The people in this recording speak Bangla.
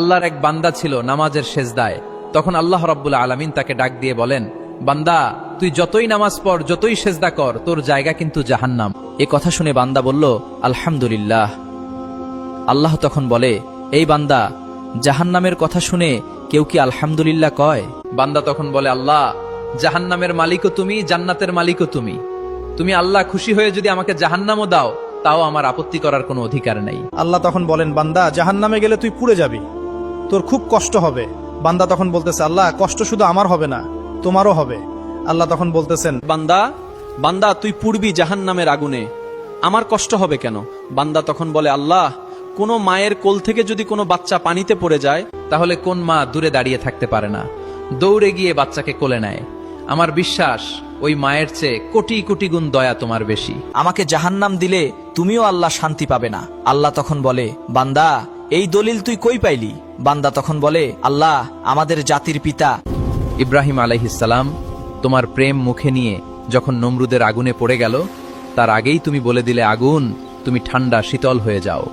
আল্লাহর এক বান্দা ছিল নামাজের সেজদায়। তখন আল্লাহ রাব্বুল আলামিন তাকে ডাক দিয়ে বলেন, বান্দা তুই যতই নামাজ পড়, যতই সেজদা কর, তোর জায়গা কিন্তু জাহান্নাম। এ কথা শুনে বান্দা বলল, আলহামদুলিল্লাহ। আল্লাহ তখন বলে, এই বান্দা, জাহান্নামের কথা শুনে কেউ কি আলহামদুলিল্লাহ কয়? বান্দা তখন বলে, আল্লাহ, জাহান্নামের মালিকও তুমি, জান্নাতের মালিকও তুমি। তুমি আল্লাহ খুশি হয়ে যদি আমাকে জাহান্নামও দাও, তাও আমার আপত্তি করার কোনো অধিকার নেই। আল্লাহ তখন বলেন, বান্দা, জাহান্নামে গেলে তুই পুড়ে যাবি, তোর খুব কষ্ট হবে। বান্দা তখন বলতেছে, আল্লাহ, কষ্ট শুধু আমার হবে না, তোমারও হবে। আল্লাহ তখন বলতেছেন, বান্দা বান্দা তুই পুড়বি জাহান্নামের আগুনে, আমার কষ্ট হবে কেন? বান্দা তখন বলে, আল্লাহ, কোনো মায়ের কোল থেকে যদি কোনো বাচ্চা পানিতে পড়ে যায়, তাহলে কোন মা দূরে দাঁড়িয়ে থাকতে পারে না, দৌড়ে গিয়ে বাচ্চাকে কোলে নেয়। আমার বিশ্বাস ওই মায়ের চেয়ে কোটি কোটি গুণ দয়া তোমার বেশি। আমাকে জাহান্নাম দিলে তুমিও আল্লাহ শান্তি পাবে না। আল্লাহ তখন বলে, বান্দা, এই দলিল তুই কই পাইলি? বান্দা তখন বলে, আল্লাহ, আমাদের জাতির পিতা ইব্রাহিম আলাইহিসসালাম তোমার প্রেম মুখে নিয়ে যখন নমরুদের আগুনে পড়ে গেল, তার আগেই তুমি বলে দিলে, আগুন, তুমি ঠান্ডা শীতল হয়ে যাও।